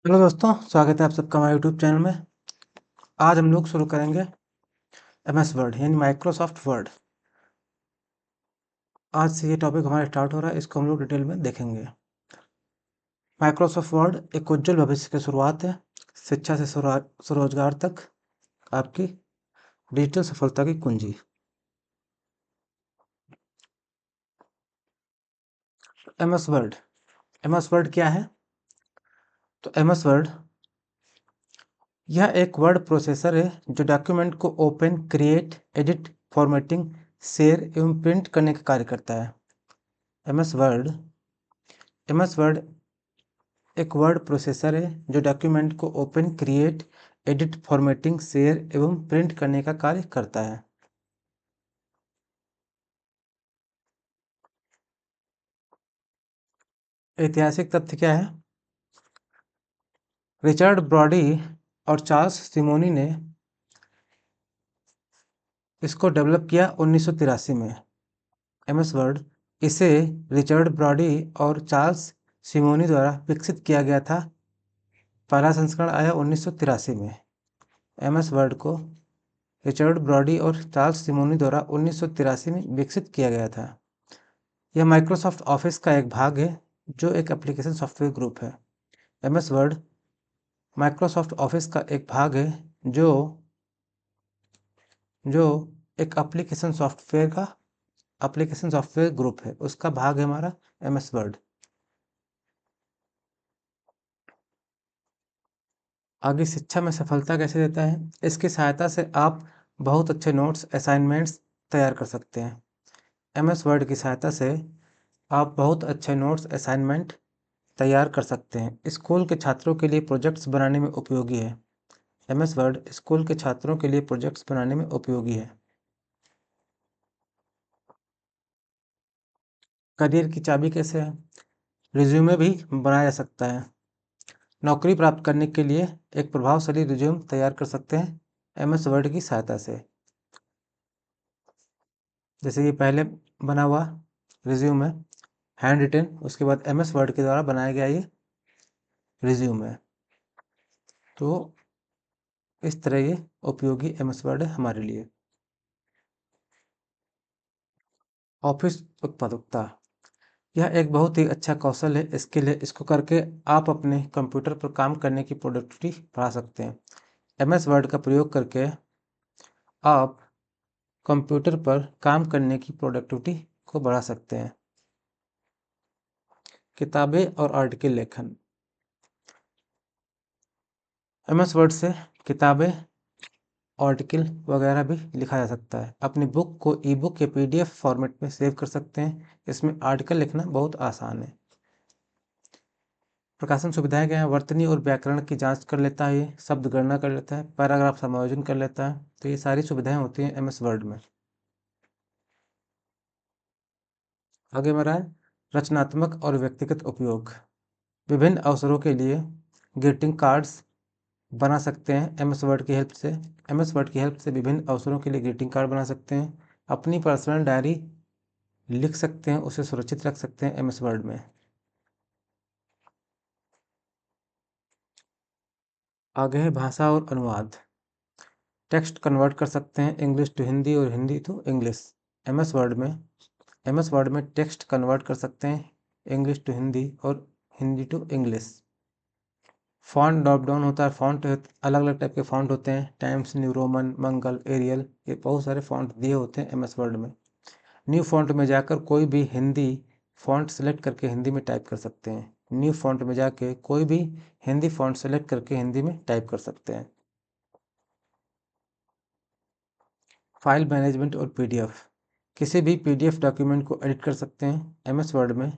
Hello दोस्तों, स्वागत है आप सबका हमारे यूट्यूब चैनल में। आज हम लोग शुरू करेंगे एमएस वर्ड यानी माइक्रोसॉफ्ट वर्ड। आज से ये टॉपिक हमारा स्टार्ट हो रहा है, इसको हम लोग डिटेल में देखेंगे। माइक्रोसॉफ्ट वर्ड एक उज्जवल भविष्य की शुरुआत है। शिक्षा से स्वरोजगार तक आपकी डिजिटल सफलता की कुंजी। एमएस वर्ड क्या है? तो एमएस वर्ड यह एक वर्ड प्रोसेसर है जो डॉक्यूमेंट को open, create, edit, formatting, share एवं प्रिंट करने का कार्य करता है। एमएस वर्ड एक वर्ड प्रोसेसर है जो डॉक्यूमेंट को open, create, edit, formatting, share एवं प्रिंट करने का कार्य करता है। ऐतिहासिक तथ्य क्या है? रिचर्ड ब्रॉडी और चार्ल्स सिमोनी ने इसको डेवलप किया 1983 में। एमएस वर्ड इसे रिचर्ड ब्रॉडी और चार्ल्स सिमोनी द्वारा विकसित किया गया था। पहला संस्करण आया 1983 में। एमएस वर्ड को रिचर्ड ब्रॉडी और चार्ल्स सिमोनी द्वारा 1983 में विकसित किया गया था। यह माइक्रोसॉफ्ट ऑफिस का एक भाग है जो एक एप्लीकेशन सॉफ्टवेयर ग्रुप है। एमएस वर्ड माइक्रोसॉफ्ट ऑफिस का एक भाग है जो जो एक एप्लीकेशन सॉफ्टवेयर ग्रुप है, उसका भाग है हमारा एमएस वर्ड। आगे शिक्षा में सफलता कैसे देता है? इसकी सहायता से आप बहुत अच्छे नोट्स, असाइनमेंट्स तैयार कर सकते हैं। एमएस वर्ड की सहायता से आप बहुत अच्छे नोट्स, असाइनमेंट तैयार कर सकते हैं। स्कूल के छात्रों के लिए प्रोजेक्ट्स बनाने में उपयोगी है। एमएस वर्ड स्कूल के छात्रों के लिए प्रोजेक्ट्स बनाने में उपयोगी है। करियर की चाबी कैसे है? रिज्यूमे भी बनाया जा सकता है। नौकरी प्राप्त करने के लिए एक प्रभावशाली रिज्यूम तैयार कर सकते हैं एमएस वर्ड की सहायता से। जैसे ये पहले बना हुआ रिज्यूम है, हैंड रिटन, उसके बाद एमएस वर्ड के द्वारा बनाया गया ये रिज्यूम है। तो इस तरह ये उपयोगी एमएस वर्ड है हमारे लिए। ऑफिस उत्पादकता यह एक बहुत ही अच्छा कौशल है। इसको करके आप अपने कंप्यूटर पर काम करने की प्रोडक्टिविटी बढ़ा सकते हैं। एमएस वर्ड का प्रयोग करके आप कंप्यूटर पर काम करने की प्रोडक्टिविटी को बढ़ा सकते हैं। किताबें और आर्टिकल लेखन एमएस वर्ड से किताबें, आर्टिकल वगैरह भी लिखा जा सकता है। अपनी बुक को ई बुक या पीडीएफ फॉर्मेट में सेव कर सकते हैं। इसमें आर्टिकल लिखना बहुत आसान है। प्रकाशन सुविधाएं क्या हैं? वर्तनी और व्याकरण की जांच कर लेता है, ये शब्द गणना कर लेता है, पैराग्राफ समायोजन कर लेता है। तो ये सारी सुविधाएं होती हैं एमएस वर्ड में। आगे बढ़ा है रचनात्मक और व्यक्तिगत उपयोग। विभिन्न अवसरों के लिए ग्रीटिंग कार्ड्स बना सकते हैं एमएस वर्ड की हेल्प से। एमएस वर्ड की हेल्प से विभिन्न अवसरों के लिए ग्रीटिंग कार्ड बना सकते हैं। अपनी पर्सनल डायरी लिख सकते हैं, उसे सुरक्षित रख सकते हैं एमएस वर्ड में। आगे है भाषा और अनुवाद। टेक्स्ट कन्वर्ट कर सकते हैं इंग्लिश टू हिंदी और Hindi to English. MS Word में टेक्स्ट कन्वर्ट कर सकते हैं इंग्लिश टू हिंदी और Hindi to English. Font drop down होता है। फॉन्ट अलग अलग टाइप के फॉन्ट होते हैं, टाइम्स न्यू रोमन, मंगल, एरियल, ये बहुत सारे फॉन्ट दिए होते हैं एमएस वर्ड में। न्यू फॉन्ट में जाकर कोई भी हिंदी फॉन्ट सेलेक्ट करके हिंदी में टाइप कर सकते हैं। न्यू फॉन्ट में जाके कोई भी हिंदी फॉन्ट सेलेक्ट करके हिंदी में टाइप कर सकते हैं। फाइल मैनेजमेंट और पीडीएफ किसी भी पीडीएफ डॉक्यूमेंट को एडिट कर सकते हैं एमएस वर्ड में।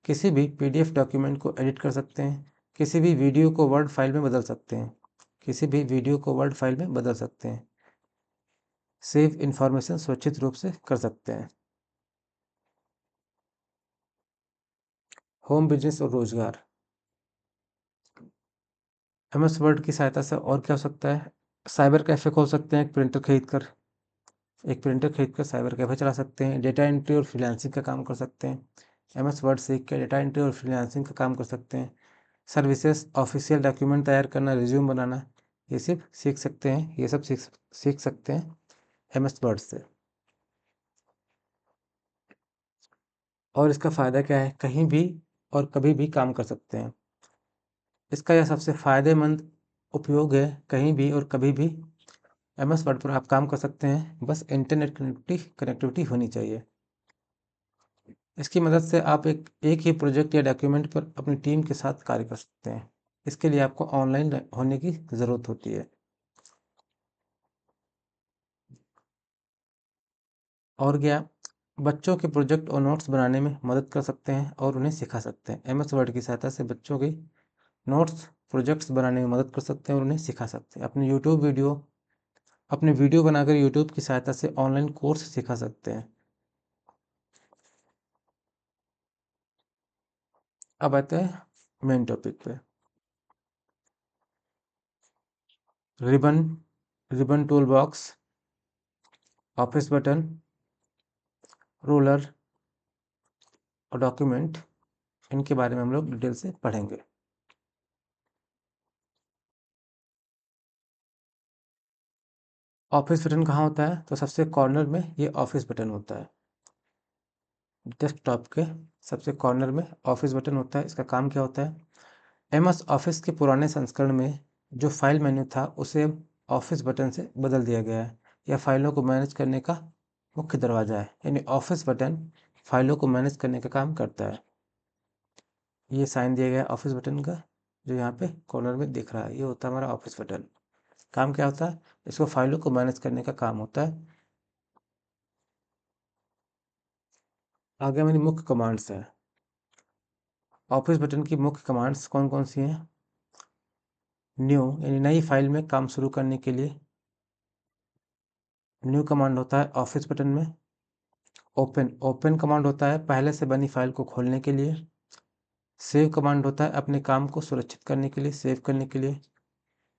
किसी भी पीडीएफ डॉक्यूमेंट को एडिट कर सकते हैं। किसी भी वीडियो को वर्ड फाइल में बदल सकते हैं। सेव इन्फॉर्मेशन सुरक्षित रूप से कर सकते हैं। होम बिजनेस और रोजगार एमएस वर्ड की सहायता से और क्या हो सकता है? साइबर कैफे खोल सकते हैं। एक प्रिंटर खरीद कर साइबर कैफे चला सकते हैं। डेटा एंट्री और फ्रीलांसिंग का काम कर सकते हैं। एमएस वर्ड सीख के डेटा एंट्री और फ्रीलांसिंग का काम कर सकते हैं। सर्विसेज, ऑफिशियल डॉक्यूमेंट तैयार करना, रिज्यूम बनाना, ये सब सीख सकते हैं, ये सब सीख सकते हैं एमएस वर्ड से। और इसका फ़ायदा क्या है, कहीं भी और कभी भी काम कर सकते हैं। इसका यह सबसे फ़ायदेमंद उपयोग है, कहीं भी और कभी भी एमएस वर्ड पर आप काम कर सकते हैं, बस इंटरनेट कनेक्टिविटी होनी चाहिए। इसकी मदद से आप एक ही प्रोजेक्ट या डॉक्यूमेंट पर अपनी टीम के साथ कार्य कर सकते हैं। इसके लिए आपको ऑनलाइन होने की ज़रूरत होती है। और क्या, बच्चों के प्रोजेक्ट और नोट्स बनाने में मदद कर सकते हैं और उन्हें सिखा सकते हैं। एमएस वर्ड की सहायता से बच्चों के नोट्स, प्रोजेक्ट्स बनाने में मदद कर सकते हैं और उन्हें सिखा सकते हैं। अपने वीडियो बनाकर यूट्यूब की सहायता से ऑनलाइन कोर्स सिखा सकते हैं। अब आते हैं मेन टॉपिक पे। Ribbon, ribbon tool box, office button, roller और डॉक्यूमेंट, इनके बारे में हम लोग डिटेल से पढ़ेंगे। ऑफिस बटन कहाँ होता है, तो सबसे कॉर्नर में ये ऑफिस बटन होता है। डेस्कटॉप के सबसे कॉर्नर में ऑफिस बटन होता है। इसका काम क्या होता है, एमएस ऑफिस के पुराने संस्करण में जो फाइल मेन्यू था उसे ऑफिस बटन से बदल दिया गया है। यह फाइलों को मैनेज करने का मुख्य दरवाजा है, यानी ऑफिस बटन फाइलों को मैनेज करने का काम करता है। ये साइन दिया गया है ऑफिस बटन का, जो यहाँ पे कॉर्नर में दिख रहा है, ये होता है हमारा ऑफिस बटन। काम क्या होता है, इसको फाइलों को मैनेज करने का काम होता है। आगे हमारी मुख्य कमांड्स है। ऑफिस बटन की मुख्य कमांड्स कौन कौन सी हैं, न्यू यानी नई फाइल में काम शुरू करने के लिए न्यू कमांड होता है ऑफिस बटन में। ओपन, ओपन कमांड होता है पहले से बनी फाइल को खोलने के लिए। सेव कमांड होता है अपने काम को सुरक्षित करने के लिए, सेव करने के लिए।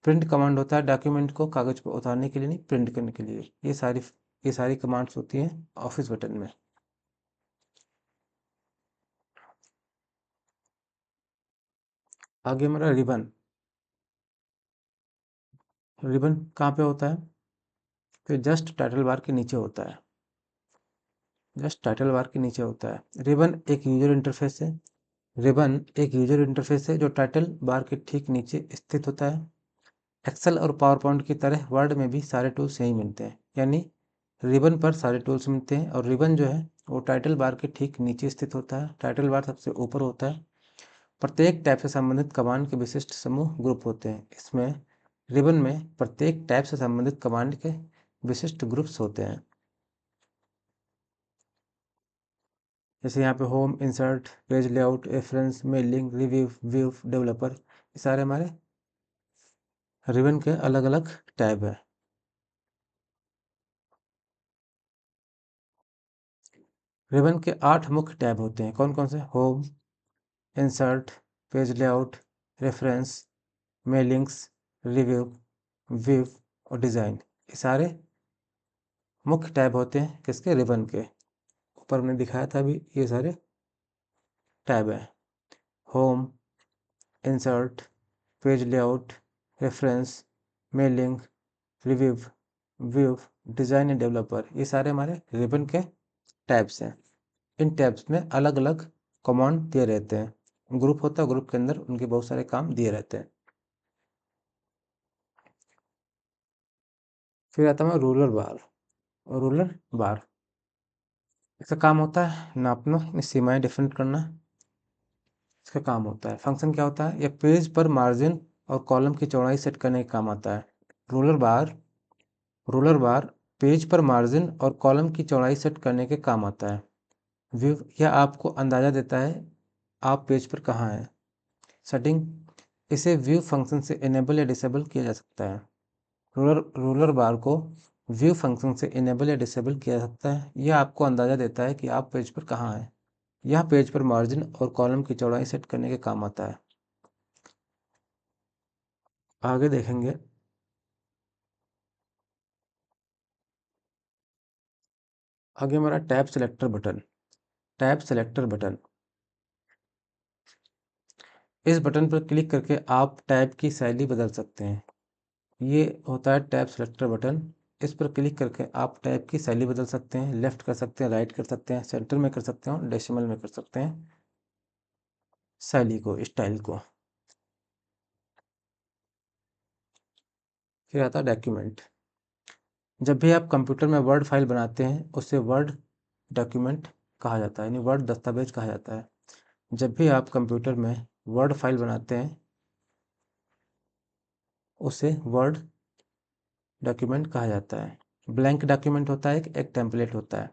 प्रिंट कमांड होता है डॉक्यूमेंट को कागज पर उतारने के लिए, नहीं प्रिंट करने के लिए। ये सारी कमांड्स होती हैं ऑफिस बटन में। आगे हमारा रिबन। रिबन कहाँ पे होता है, तो जस्ट टाइटल बार के नीचे होता है। जस्ट टाइटल बार के नीचे होता है। रिबन एक यूजर इंटरफेस है। रिबन एक यूजर इंटरफेस है जो टाइटल बार के ठीक नीचे स्थित होता है। एक्सेल और पावर पॉइंट की तरह वर्ड में भी सारे टूल्स यहीं मिलते हैं, यानी रिबन पर सारे टूल्स मिलते हैं। और रिबन जो है वो टाइटल बार के ठीक नीचे स्थित होता है, टाइटल बार सबसे ऊपर होता है। प्रत्येक टैब से संबंधित कमांड के विशिष्ट समूह ग्रुप होते हैं। इसमें रिबन में प्रत्येक टैब से संबंधित कमांड के विशिष्ट ग्रुप्स होते हैं। जैसे यहाँ पे home, insert, page layout, reference, mailing, review, view, developer, ये सारे हमारे रिबन के अलग अलग टैब हैं। रिबन के 8 मुख्य टैब होते हैं, कौन कौन से, home, insert, page layout, reference, mailings, review, view और डिज़ाइन। ये सारे मुख्य टैब होते हैं किसके, रिबन के। ऊपर हमने दिखाया था अभी, ये सारे टैब हैं। Home, insert, page layout, reference, mailing, review, view, design end developer, ये सारे हमारे रिबन के टैब्स हैं। इन टैब्स में अलग अलग कमांड दिए रहते हैं। ग्रुप होता है, ग्रुप के अंदर उनके बहुत सारे काम दिए रहते हैं। फिर आता है रूलर बार। रूलर बार, इसका काम होता है नापना, यानी सीमाएं डिफाइन करना। इसका काम होता है, फंक्शन क्या होता है, यह पेज पर मार्जिन और कॉलम की चौड़ाई सेट करने का काम आता है। रूलर बार, रूलर बार पेज पर मार्जिन और कॉलम की चौड़ाई सेट करने के काम आता है। व्यू, यह आपको अंदाज़ा देता है आप पेज पर कहाँ हैं। सेटिंग, इसे व्यू फंक्शन से इनेबल या डिसेबल किया जा सकता है। रूलर बार को व्यू फंक्शन से इनेबल या डिसेबल किया जा सकता है। यह आपको अंदाज़ा देता है कि आप पेज पर कहाँ हैं। यह पेज पर मार्जिन और कॉलम की चौड़ाई सेट करने के काम आता है। आगे देखेंगे। आगे हमारा tab selector button. Tab selector button, इस बटन पर क्लिक करके आप टैब की शैली बदल सकते हैं। ये होता है टैब सेलेक्टर बटन। इस पर क्लिक करके आप टैब की शैली बदल सकते हैं, लेफ्ट कर सकते हैं, राइट कर सकते हैं, सेंटर में कर सकते हैं और डेसिमल में कर सकते हैं शैली को, स्टाइल को। फिर आता है डॉक्यूमेंट। जब भी आप कंप्यूटर में वर्ड फाइल बनाते हैं उसे वर्ड डॉक्यूमेंट कहा जाता है, यानी वर्ड दस्तावेज कहा जाता है। जब भी आप कंप्यूटर में वर्ड फाइल बनाते हैं उसे वर्ड डॉक्यूमेंट कहा जाता है। ब्लैंक डॉक्यूमेंट होता है, एक टेम्पलेट होता है।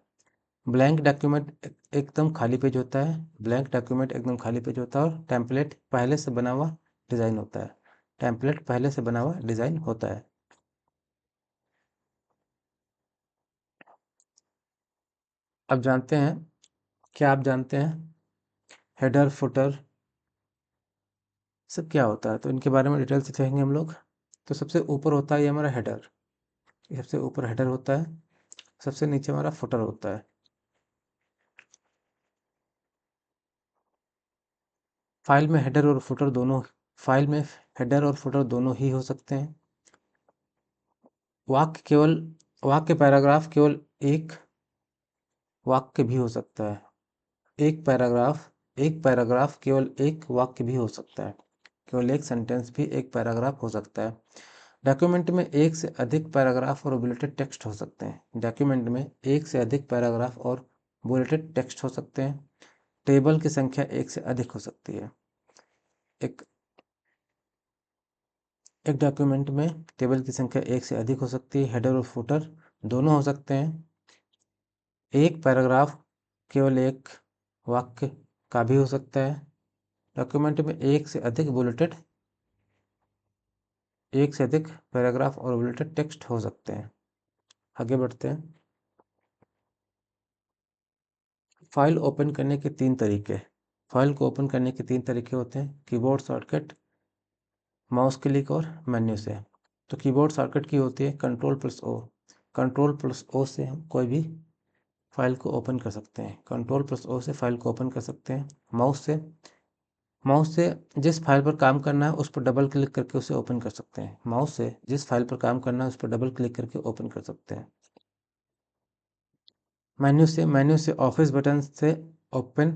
ब्लैंक डॉक्यूमेंट एकदम खाली पेज होता है। ब्लैंक डॉक्यूमेंट एकदम खाली पेज होता है और टेम्पलेट पहले से बना हुआ डिज़ाइन होता है। टेम्पलेट पहले से बना हुआ डिज़ाइन होता है। अब जानते हैं, क्या आप जानते हैं हेडर फुटर सब क्या होता है? तो इनके बारे में डिटेल से देखेंगे हम लोग। तो सबसे ऊपर होता है ये हमारा हेडर, ये सबसे ऊपर हेडर होता है। सबसे नीचे हमारा फुटर होता है। फाइल में हेडर और फुटर दोनों फाइल में हेडर और फुटर दोनों ही हो सकते हैं। वाक्य केवल वाक्य पैराग्राफ केवल एक वाक्य भी हो सकता है। एक पैराग्राफ केवल एक वाक्य भी हो सकता है। केवल एक सेंटेंस भी एक पैराग्राफ हो सकता है। डॉक्यूमेंट में एक से अधिक पैराग्राफ और बुलेटेड टेक्स्ट हो सकते हैं। डॉक्यूमेंट में एक से अधिक पैराग्राफ और बुलेटेड टेक्स्ट हो सकते हैं। टेबल की संख्या एक से अधिक हो सकती है। एक एक डॉक्यूमेंट में टेबल की संख्या एक से अधिक हो सकती है। हेडर और फुटर दोनों हो सकते हैं। एक पैराग्राफ केवल एक वाक्य का भी हो सकता है। डॉक्यूमेंट में एक से अधिक पैराग्राफ और बुलेटेड टेक्स्ट हो सकते हैं। आगे बढ़ते हैं। फाइल ओपन करने के तीन तरीके। फाइल को ओपन करने के तीन तरीके होते हैं, कीबोर्ड शॉर्टकट, माउस क्लिक और मेन्यू से। तो कीबोर्ड शॉर्टकट की होती है कंट्रोल+O। कंट्रोल+O से हम कोई भी फाइल को ओपन कर सकते हैं। कंट्रोल+O से फाइल को ओपन कर सकते हैं। माउस से जिस फाइल पर काम करना है उस पर डबल क्लिक करके उसे ओपन कर सकते हैं। माउस से जिस फाइल पर काम करना है उस पर डबल क्लिक करके ओपन कर सकते हैं। मेन्यू से ऑफिस बटन से ओपन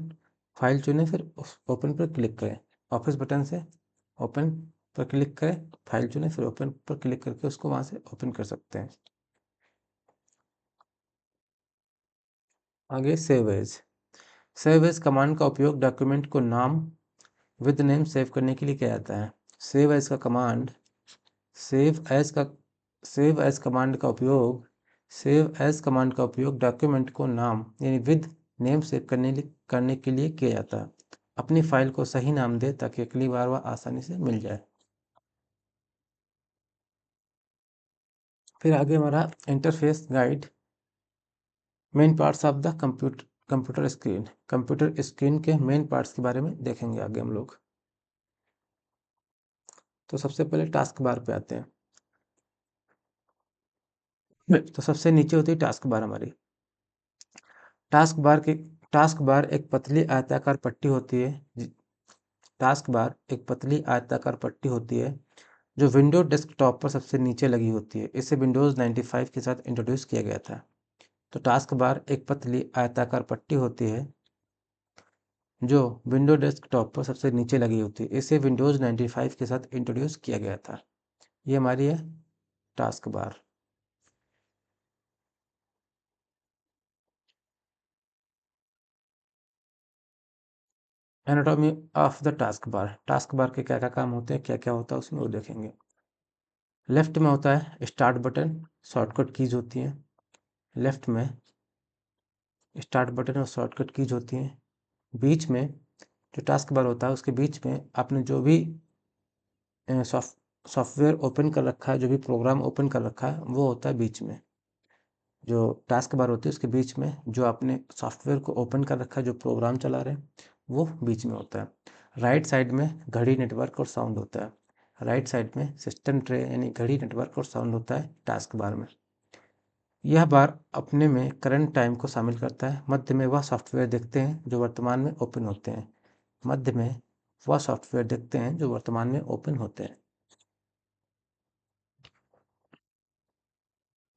फाइल चुनें, फिर ओपन पर क्लिक करें। ऑफिस बटन से ओपन पर क्लिक करें, फाइल चुनें, फिर ओपन पर क्लिक करके उसको वहाँ से ओपन कर सकते हैं। आगे सेव एज कमांड का उपयोग डॉक्यूमेंट को नाम विद नेम सेव करने के लिए किया जाता है। सेव एज का कमांड सेव एज का सेव एज कमांड का उपयोग सेव एज कमांड का उपयोग डॉक्यूमेंट को नाम यानी विद नेम सेव करने के लिए किया जाता है। अपनी फाइल को सही नाम दे ताकि अगली बार वह आसानी से मिल जाए। फिर आगे हमारा interface guide, main parts of the computer screen के मेन पार्ट्स के बारे में देखेंगे आगे हम लोग। तो सबसे पहले टास्क बार पे आते हैं। तो सबसे नीचे होती है टास्क बार हमारी। टास्क बार एक पतली आयताकार पट्टी होती है। टास्क बार एक पतली आयताकार पट्टी होती है जो विंडो डेस्कटॉप पर सबसे नीचे लगी होती है। इसे विंडोज़ 95 के साथ इंट्रोड्यूस किया गया था। तो टास्क बार एक पतली आयताकार पट्टी होती है जो विंडो डेस्कटॉप पर सबसे नीचे लगी होती है। इसे विंडोज़ 95 के साथ इंट्रोड्यूस किया गया था। ये हमारी है task bar. Anatomy of the task bar के क्या क्या काम होते हैं, क्या क्या होता है उसमें वो देखेंगे। लेफ्ट में होता है स्टार्ट बटन, शॉर्टकट कीज होती हैं। लेफ्ट में स्टार्ट बटन और शॉर्टकट कीज होती हैं। बीच में जो टास्क बार होता है उसके बीच में आपने जो भी सॉफ्टवेयर ओपन कर रखा है, जो भी प्रोग्राम ओपन कर रखा है वो होता है बीच में। जो टास्क बार होती है उसके बीच में जो आपने सॉफ्टवेयर को ओपन कर रखा है, जो प्रोग्राम चला रहे हैं वो बीच में होता है। राइट साइड में घड़ी, नेटवर्क और साउंड होता है। राइट साइड में सिस्टम ट्रे यानी घड़ी, नेटवर्क और साउंड होता है टास्क बार में। यह बार अपने में करंट टाइम को शामिल करता है। मध्य में वह सॉफ्टवेयर देखते हैं जो वर्तमान में ओपन होते हैं। मध्य में वह सॉफ्टवेयर देखते हैं जो वर्तमान में ओपन होते हैं।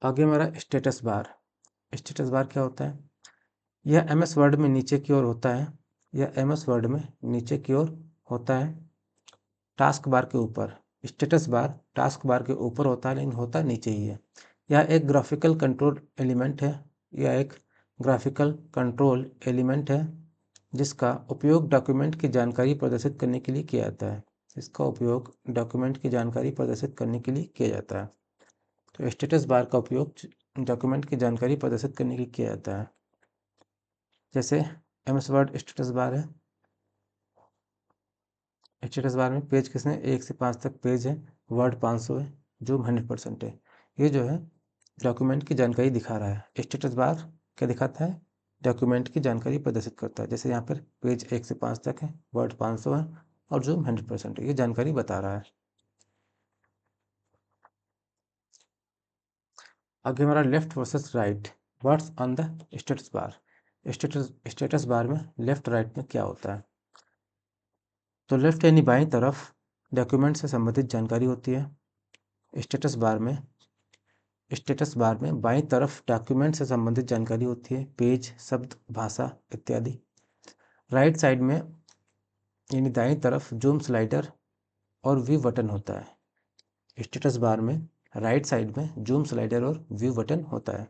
आगे हमारा स्टेटस बार। स्टेटस बार क्या होता है? यह एमएस वर्ड में नीचे की ओर होता है। यह एमएस वर्ड में नीचे की ओर होता है टास्क बार के ऊपर। स्टेटस बार टास्क बार के ऊपर होता है, लेकिन होता नीचे ही है। यह एक ग्राफिकल कंट्रोल एलिमेंट है। यह एक ग्राफिकल कंट्रोल एलिमेंट है जिसका उपयोग डॉक्यूमेंट की जानकारी प्रदर्शित करने के लिए किया जाता है। इसका उपयोग डॉक्यूमेंट की जानकारी प्रदर्शित करने के लिए किया जाता है। तो स्टेटस बार का उपयोग डॉक्यूमेंट की जानकारी प्रदर्शित करने के लिए किया जाता है। जैसे एमएस वर्ड स्टेटस बार है। स्टेटस बार में पेज किसने 1 से 5 तक पेज है, वर्ड 500 है, जूम 100% है। ये जो है डॉक्यूमेंट की जानकारी दिखा रहा है। स्टेटस बार क्या दिखाता है? डॉक्यूमेंट की जानकारी प्रदर्शित करता है। जैसे यहाँ पर पेज 1 से 5 तक है, वर्ड 500 है और जूम 100% है। ये जानकारी बता रहा है। आगे हमारा left versus right words on the status bar. Status bar में लेफ्ट राइट में क्या होता है? तो लेफ्ट यानी बाईं तरफ डॉक्यूमेंट से संबंधित जानकारी होती है। स्टेटस बार में बाईं तरफ डॉक्यूमेंट से संबंधित जानकारी होती है, पेज, शब्द, भाषा इत्यादि। राइट साइड में यानी दाईं तरफ जूम स्लाइडर और व्यू बटन होता है। स्टेटस बार में राइट साइड में जूम स्लाइडर और व्यू बटन होता है।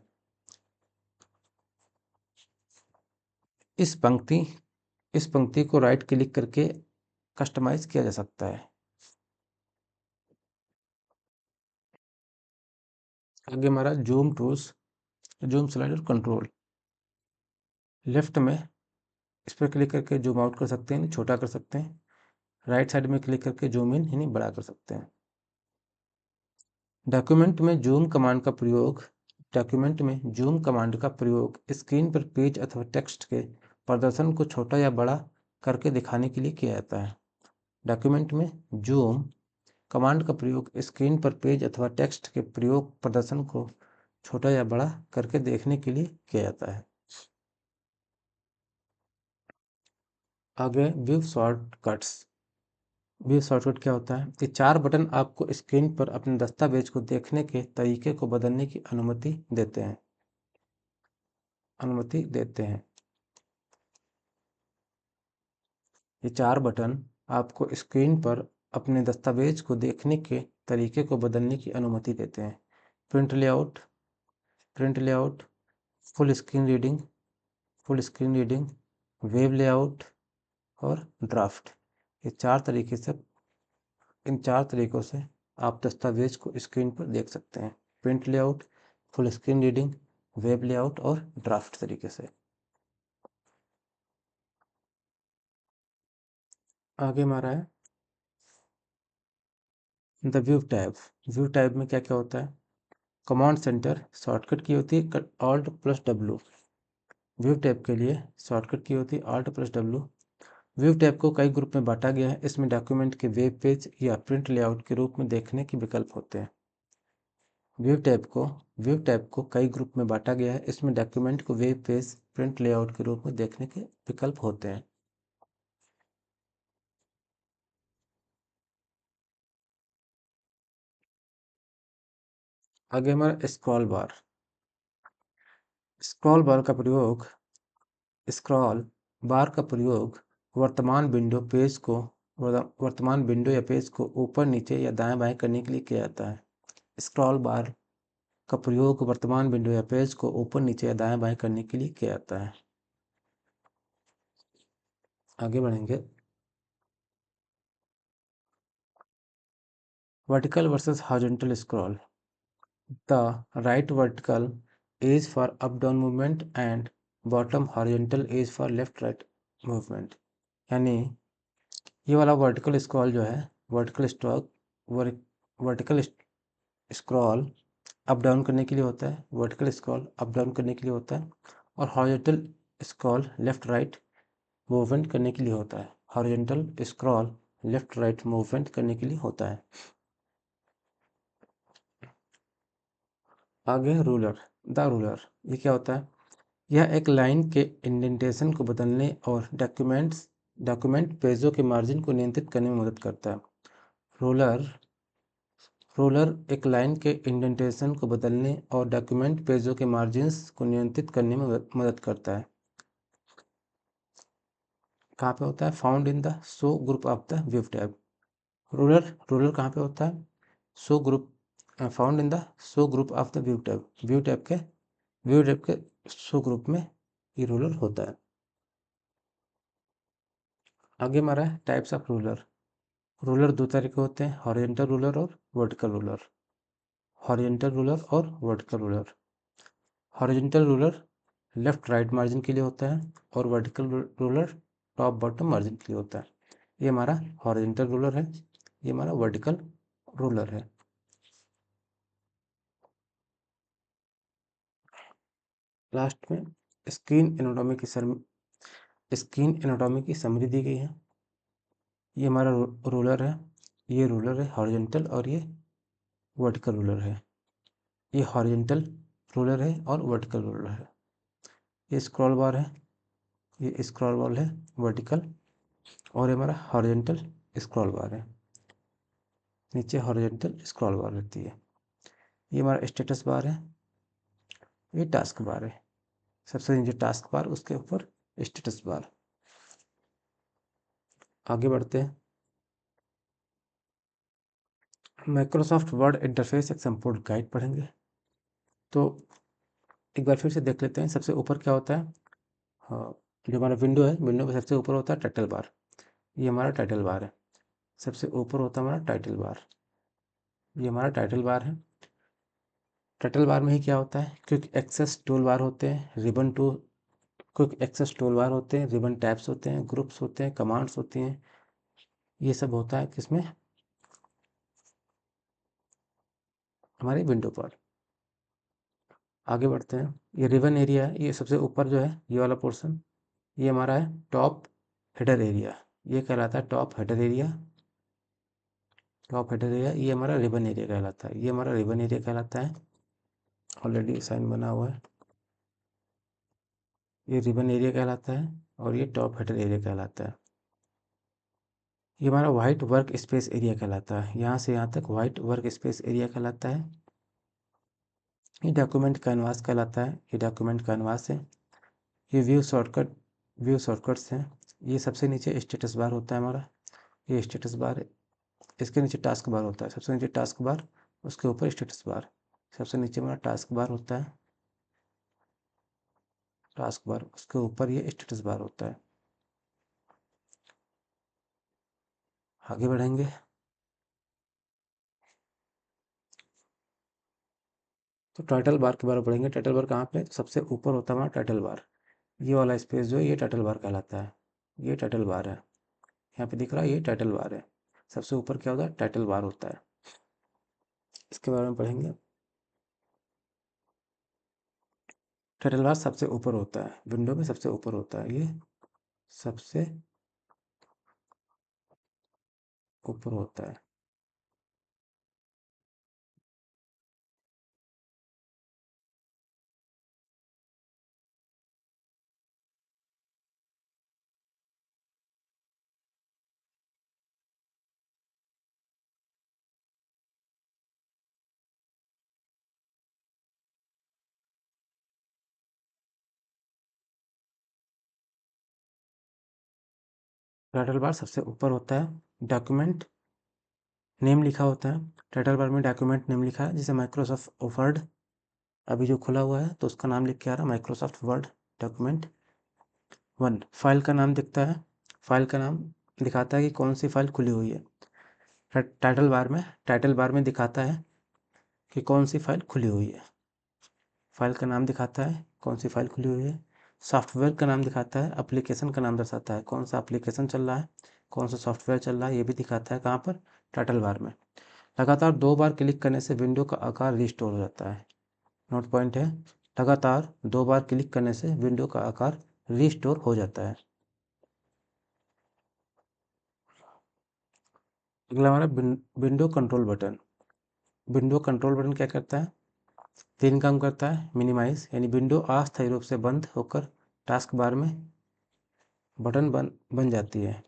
इस पंक्ति को राइट क्लिक करके कस्टमाइज किया जा सकता है। आगे हमारा zoom tools, zoom slider control. Left में इस पर क्लिक करके जूम आउट कर सकते हैं, छोटा कर सकते हैं। राइट साइड में क्लिक करके जूम इन यानी बड़ा कर सकते हैं। डॉक्यूमेंट में जूम कमांड का प्रयोग स्क्रीन पर पेज अथवा टेक्स्ट के प्रदर्शन को छोटा या बड़ा करके दिखाने के लिए किया जाता है। डॉक्यूमेंट में जूम कमांड का प्रयोग स्क्रीन पर पेज अथवा टेक्स्ट के प्रदर्शन को छोटा या बड़ा करके देखने के लिए किया जाता है। आगे व्यू शॉर्टकट्स। व्यू शॉर्टकट क्या होता है? ये 4 बटन आपको स्क्रीन पर अपने दस्तावेज को देखने के तरीके को बदलने की अनुमति देते हैं। ये 4 बटन आपको स्क्रीन पर अपने दस्तावेज को देखने के तरीके को बदलने की अनुमति देते हैं। Print layout, full screen reading, web layout और ड्राफ्ट। ये 4 तरीके से इन 4 तरीकों से आप दस्तावेज को स्क्रीन पर देख सकते हैं। Print layout, full screen reading, web layout और ड्राफ्ट तरीके से। आगे हमारा है the view tab. View tab में क्या क्या होता है? कमांड सेंटर शॉर्टकट की होती है Alt+W। व्यू टैब के लिए शॉर्टकट की होती है Alt+W। व्यू टैब को कई ग्रुप में बांटा गया है। इसमें डॉक्यूमेंट के वेब पेज या प्रिंट लेआउट के रूप में देखने के विकल्प होते हैं। व्यू टैब को कई ग्रुप में बांटा गया है। इसमें डॉक्यूमेंट को वेब पेज, प्रिंट लेआउट के रूप में देखने के विकल्प होते हैं। आगे हमारा स्क्रॉल बार। स्क्रॉल बार का प्रयोग स्क्रॉल बार का प्रयोग वर्तमान विंडो या पेज को ऊपर, नीचे या दाएं बाएं करने के लिए किया जाता है। स्क्रॉल बार का प्रयोग वर्तमान विंडो या पेज को ऊपर, नीचे या दाएं बाएं करने के लिए किया जाता है। आगे बढ़ेंगे। Vertical versus horizontal scroll. The right vertical is for up down movement and bottom horizontal is for left right movement। यानी ये वाला वर्टिकल स्क्रॉल जो है, वर्टिकल स्क्रॉल अप डाउन करने के लिए होता है। और horizontal scroll left right movement करने के लिए होता है। आगे रूलर, द रूलर। ये क्या होता है? यह एक लाइन के इंडेंटेशन को बदलने और डॉक्यूमेंट पेजों के मार्जिन को नियंत्रित करने में मदद करता है। रोलर रोलर एक लाइन के इंडेंटेशन को बदलने और डॉक्यूमेंट पेजों के मार्जिन्स को नियंत्रित करने में मदद करता है। कहाँ पे होता है? Found in the show group of the view tab. Roller roller कहाँ पे होता है? Show group, found in the show group of the view tab. View tab के शो ग्रुप में ये रोलर होता है। आगे हमारा है टाइप्स ऑफ रोलर। रोलर दो तरह के होते हैं, हॉरिजॉन्टल रोलर और वर्टिकल रोलर। हॉरिजॉन्टल रोलर और vertical roller. Horizontal roller left right margin के लिए होता है और vertical roller top bottom margin के लिए होता है। ये हमारा हॉरिजॉन्टल रोलर है, ये हमारा वर्टिकल रोलर है। लास्ट में स्क्रीन एनाटॉमी की समरी दी गई है। ये हमारा रोलर है, ये रोलर है हॉरिजॉन्टल और ये वर्टिकल रोलर है। ये हॉरिजॉन्टल रोलर है और वर्टिकल रोलर है। ये स्क्रॉल बार है, ये स्क्रॉल बार है वर्टिकल, और ये हमारा हॉरिजॉन्टल स्क्रॉल बार है। नीचे हॉरिजॉन्टल स्क्रॉल बार रहती है। ये हमारा स्टेटस बार है, ये टास्क बार है। सबसे नीचे टास्क बार, उसके ऊपर स्टेटस बार। आगे बढ़ते हैं। माइक्रोसॉफ्ट वर्ड इंटरफेस एक संपूर्ण गाइड पढ़ेंगे। तो एक बार फिर से देख लेते हैं। सबसे ऊपर क्या होता है? हाँ, जो हमारा विंडो है, विंडो में सबसे ऊपर होता है टाइटल बार। ये हमारा टाइटल बार है। सबसे ऊपर होता है हमारा टाइटल बार, ये हमारा टाइटल बार है। टाइटल बार में ही क्या होता है? क्विक एक्सेस टूल बार होते हैं, क्विक एक्सेस टूल बार होते हैं, रिबन टैब्स होते हैं, ग्रुप्स होते हैं, कमांड्स होती हैं। ये सब होता है किसमें? हमारी विंडो पर। आगे बढ़ते हैं। ये रिबन एरिया है, ये सबसे ऊपर जो है ये वाला पोर्शन, ये हमारा है टॉप हेडर एरिया। ये कहलाता है top header area. Top header area ये हमारा रिबन एरिया कहलाता है। ये हमारा रिबन एरिया कहलाता है। ऑलरेडी साइन बना हुआ है। ये रिबन एरिया कहलाता है और ये टॉप हेडर एरिया कहलाता है। ये हमारा वाइट वर्क स्पेस एरिया कहलाता है। यहाँ से यहाँ तक वाइट वर्क स्पेस एरिया कहलाता है। ये डॉक्यूमेंट कैनवास कहलाता है। ये डॉक्यूमेंट कैनवास है। ये व्यू शॉर्टकट्स हैं। ये सबसे नीचे स्टेटस बार होता है हमारा, ये स्टेटस बार है। इसके नीचे टास्क बार होता है। सबसे नीचे टास्क बार, उसके ऊपर स्टेटस बार। सबसे नीचे हमारा टास्क बार होता है, टास्क बार, उसके ऊपर ये स्टेटस बार होता है। आगे बढ़ेंगे। तो टाइटल बार के बारे में पढ़ेंगे। टाइटल बार कहाँ पे? सबसे ऊपर होता है हमारा टाइटल बार। ये वाला स्पेस जो है ये टाइटल बार कहलाता है। ये टाइटल बार है, यहाँ पे दिख रहा है, ये टाइटल बार है। सबसे ऊपर क्या होता है? टाइटल बार होता है। इसके बारे में पढ़ेंगे। टाइटल बार सबसे ऊपर होता है, विंडो में सबसे ऊपर होता है, ये सबसे ऊपर होता है। टाइटल बार सबसे ऊपर होता है। डॉक्यूमेंट नेम लिखा होता है। टाइटल बार में डॉक्यूमेंट नेम लिखा है, जैसे माइक्रोसॉफ्ट वर्ड अभी जो खुला हुआ है तो उसका नाम लिख के आ रहा है माइक्रोसॉफ्ट वर्ड डॉक्यूमेंट 1। फाइल का नाम दिखता है, फाइल का नाम दिखाता है कि कौन सी फाइल खुली हुई है। टाइटल बार में दिखाता है कि कौन सी फाइल खुली हुई है। फाइल का नाम दिखाता है कौन सी फाइल खुली हुई है। सॉफ्टवेयर का नाम दिखाता है, एप्लीकेशन का नाम दर्शाता है कौन सा एप्लीकेशन चल रहा है, कौन सा सॉफ्टवेयर चल रहा है, ये भी दिखाता है। कहाँ पर? टाइटल बार में। लगातार 2 बार क्लिक करने से विंडो का आकार रिस्टोर हो जाता है। नोट पॉइंट है, लगातार 2 बार क्लिक करने से विंडो का आकार रिस्टोर हो जाता है। अगला हमारा window control button. Window control button क्या करता है? 3 काम करता है। मिनिमाइज, यानी विंडो अस्थायी रूप से बंद होकर टास्क बार में बटन बन जाती है,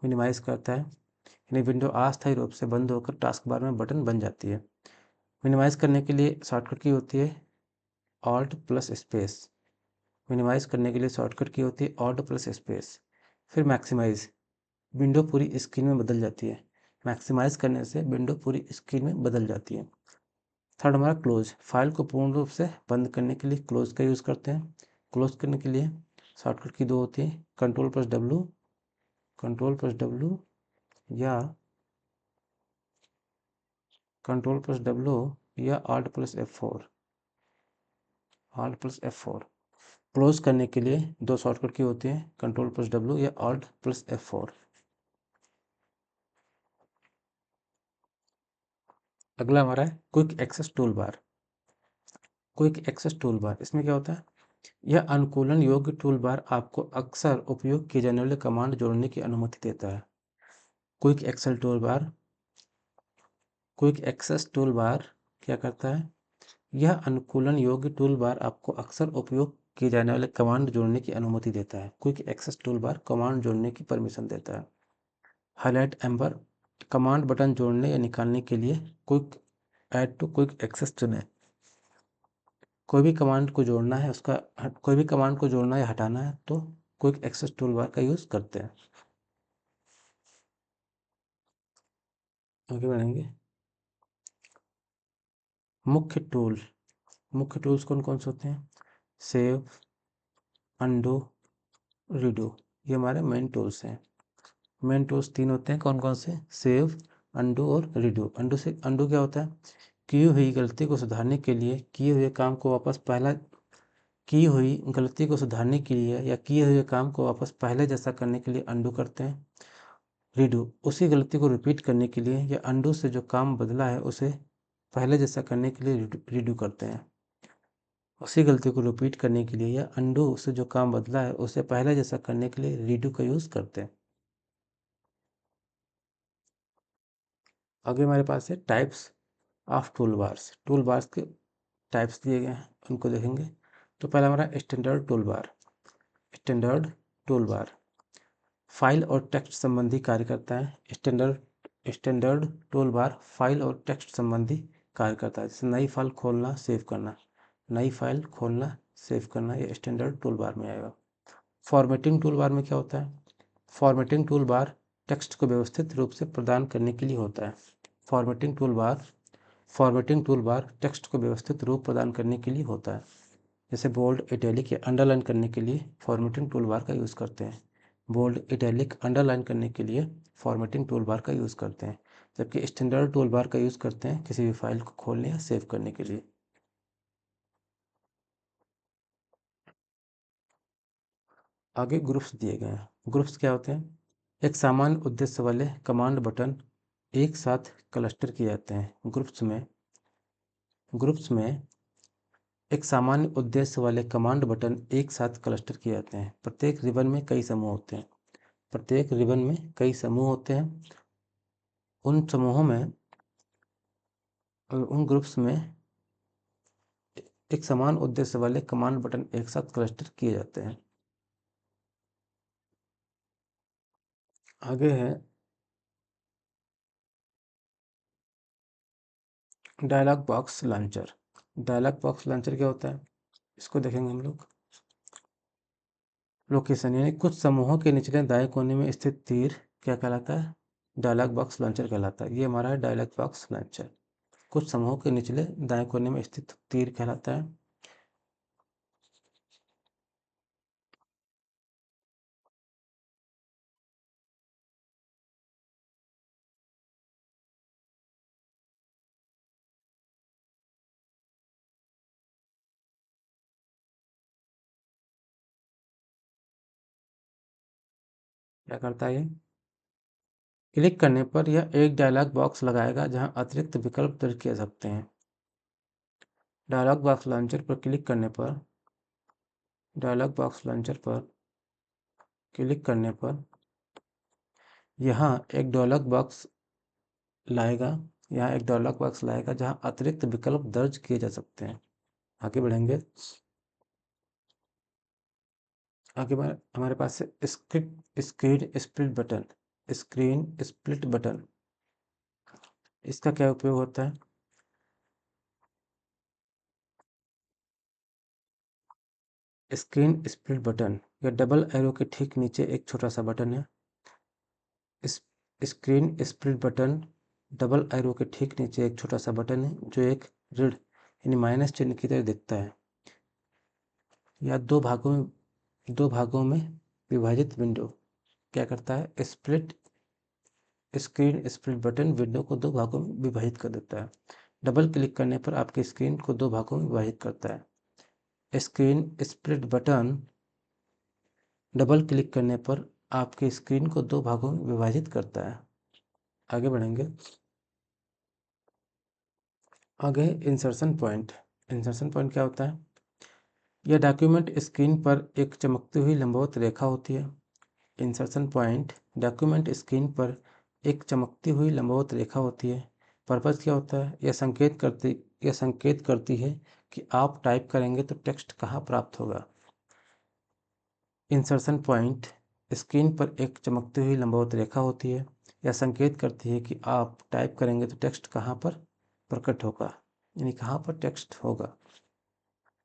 मिनिमाइज करता है, यानी विंडो अस्थायी रूप से बंद होकर टास्क बार में बटन बन जाती है। मिनिमाइज करने के लिए शॉर्टकट की होती है ऑल्ट प्लस स्पेस। मिनिमाइज करने के लिए शॉर्टकट की होती है ऑल्ट प्लस स्पेस। फिर मैक्सिमाइज, विंडो पूरी स्क्रीन में बदल जाती है। मैक्सिमाइज करने से विंडो पूरी स्क्रीन में बदल जाती है। थर्ड हमारा क्लोज, फाइल को पूर्ण रूप से बंद करने के लिए क्लोज का यूज़ करते हैं। क्लोज करने के लिए शॉर्टकट की दो होती है, कंट्रोल प्लस डब्लू या ऑल्ट प्लस F4। क्लोज करने के लिए दो शॉर्टकट की होती हैं, कंट्रोल+W या ऑल्ट+F4। अगला हमारा है quick access tool bar. Quick access tool bar, इसमें क्या होता है? यह अनुकूलन योग्य टूल बार आपको अक्सर उपयोग किए जाने वाले कमांड जोड़ने की अनुमति देता है। क्विक एक्सेस टूल बार क्या करता है? यह अनुकूलन योग्य टूल बार आपको अक्सर उपयोग किए जाने वाले कमांड जोड़ने की अनुमति देता है। Quick access tool bar command जोड़ने की परमिशन देता है। हाईलाइट एम्बर, कमांड बटन जोड़ने या निकालने के लिए quick add to quick access चुनें। कोई भी कमांड को जोड़ना है कोई भी कमांड को जोड़ना या हटाना है तो क्विक एक्सेस टूल बार का यूज़ करते हैं। आगे बढ़ेंगे। मुख्य टूल्स कौन कौन से होते हैं? सेव, अंडू, रीडू, ये हमारे मेन टूल्स हैं। मेन टूल्स तीन होते हैं, कौन कौन से? सेव, अंडू और रीडू। अंडू क्या होता है? की हुई गलती को सुधारने के लिए किए हुए काम को वापस पहला की हुई गलती को सुधारने के लिए या किए हुए काम को वापस पहले जैसा करने के लिए अंडू करते हैं। रीडू, उसी गलती को रिपीट करने के लिए या अंडू से जो काम बदला है उसे पहले जैसा करने के लिए रीडू करते हैं। उसी गलती को रिपीट करने के लिए या अंडू से जो काम बदला है उसे पहले जैसा करने के लिए रीडू का यूज़ करते हैं। आगे हमारे पास है टाइप्स ऑफ टूल बार्स के टाइप्स दिए गए हैं, उनको देखेंगे। तो पहला हमारा स्टैंडर्ड टूल बार फाइल और टेक्स्ट संबंधी कार्य करता है। स्टैंडर्ड टूल बार फाइल और टेक्स्ट संबंधी कार्य करता है, जैसे नई फाइल खोलना सेव करना, ये स्टैंडर्ड टूल बार में आएगा। फॉर्मेटिंग टूल बार में क्या होता है? फॉर्मेटिंग टूल बार टेक्स्ट को व्यवस्थित रूप से प्रदान करने के लिए होता है। फॉर्मेटिंग टूल बार टेक्स्ट को व्यवस्थित रूप प्रदान करने के लिए होता है, जैसे बोल्ड, इटैलिक या अंडरलाइन करने के लिए फॉर्मेटिंग टूल बार का यूज़ करते हैं। बोल्ड, इटैलिक, अंडरलाइन करने के लिए फॉर्मेटिंग टूल बार का यूज़ करते हैं, जबकि स्टैंडर्ड टूल बार का यूज़ करते हैं किसी भी फाइल को खोलने या सेव करने के लिए। आगे ग्रुप्स दिए गए हैं। ग्रुप्स क्या होते हैं? एक सामान्य उद्देश्य वाले कमांड बटन एक साथ क्लस्टर किए जाते हैं। ग्रुप्स में एक सामान्य उद्देश्य वाले कमांड बटन एक साथ क्लस्टर किए जाते हैं। प्रत्येक रिबन में कई समूह होते हैं। उन समूहों में उन ग्रुप्स में एक समान उद्देश्य वाले कमांड बटन एक साथ क्लस्टर किए जाते हैं। आगे है dialog box launcher. Dialog box launcher क्या होता है? इसको देखेंगे हम लोग। लोकेशन, यानी कुछ समूहों के निचले दाएं कोने में स्थित तीर क्या कहलाता है? डायलॉग बॉक्स लॉन्चर कहलाता है। ये हमारा है डायलॉग बॉक्स लॉन्चर। कुछ समूहों के निचले दाएं कोने में स्थित तीर कहलाता है। क्या करता है ये? क्लिक करने पर यह एक डायलॉग बॉक्स लगाएगा जहां अतिरिक्त विकल्प दर्ज किए जा सकते हैं। डायलॉग बॉक्स लॉन्चर पर क्लिक करने पर डायलॉग बॉक्स लॉन्चर पर क्लिक करने पर यहाँ एक डायलॉग बॉक्स लाएगा जहाँ अतिरिक्त विकल्प दर्ज किए जा सकते हैं। आगे बढ़ेंगे। आगे हमारे पास है screen split button. Screen split button, इसका क्या उपयोग होता है? स्क्रीन स्प्लिट बटन या डबल एरो के ठीक नीचे एक छोटा सा बटन है। इस screen split button double arrow के ठीक नीचे एक छोटा सा बटन है जो एक ऋण यानी माइनस चिन्ह की तरह दिखता है या दो भागों में विभाजित विंडो क्या करता है? स्क्रीन स्प्लिट बटन विंडो को दो भागों में विभाजित कर देता है। डबल क्लिक करने पर आपकी स्क्रीन को दो भागों में विभाजित करता है। Screen split button double click करने पर आपकी स्क्रीन को दो भागों में विभाजित करता है। आगे बढ़ेंगे। आगे इंसर्शन पॉइंट। इंसर्शन पॉइंट क्या होता है? यह डॉक्यूमेंट स्क्रीन पर एक चमकती हुई लंबवत रेखा होती है। इंसर्शन पॉइंट डॉक्यूमेंट स्क्रीन पर एक चमकती हुई लंबवत रेखा होती है। पर्पज़ क्या होता है? यह संकेत करती है कि आप टाइप करेंगे तो टेक्स्ट कहाँ प्राप्त होगा। इंसर्शन पॉइंट स्क्रीन पर एक चमकती हुई लंबवत रेखा होती है। यह संकेत करती है कि आप टाइप करेंगे तो टेक्स्ट कहाँ पर प्रकट होगा, यानी कहाँ पर टेक्स्ट होगा।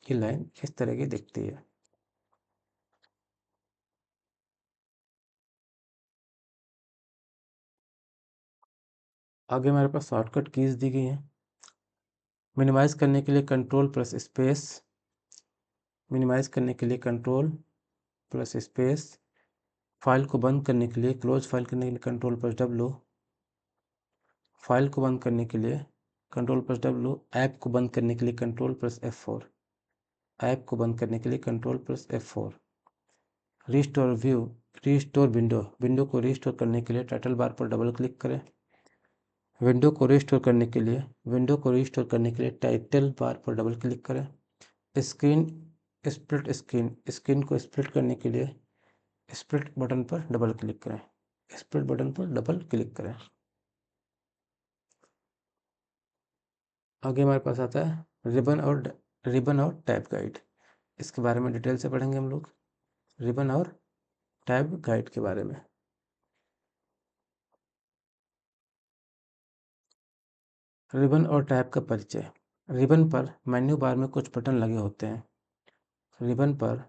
ये लाइन किस तरह की दिखती है? आगे हमारे पास शॉर्टकट कीज दी गई हैं। मिनिमाइज करने के लिए कंट्रोल प्लस स्पेस, मिनिमाइज करने के लिए कंट्रोल प्लस स्पेस, फाइल को बंद करने के लिए क्लोज फाइल करने के लिए कंट्रोल प्लस डब्ल्यू, फाइल को बंद करने के लिए कंट्रोल प्लस डब्ल्यू, ऐप को बंद करने के लिए कंट्रोल प्लस F4, ऐप को बंद करने के लिए control plus F4। Restore view, restore window, window को रीस्टोर करने के लिए टाइटल बार पर डबल क्लिक करें। विंडो को रीस्टोर करने के लिए टाइटल बार पर डबल क्लिक करें। स्क्रीन स्क्रीन को स्प्लिट करने के लिए स्प्लिट बटन पर डबल क्लिक करें। स्प्लिट बटन पर डबल क्लिक करें। आगे हमारे पास आता है रिबन और टैब गाइड। इसके बारे में डिटेल से पढ़ेंगे हम लोग, रिबन और टैब गाइड के बारे में। रिबन और टैब का परिचय। रिबन पर मेन्यू बार में कुछ बटन लगे होते हैं। रिबन पर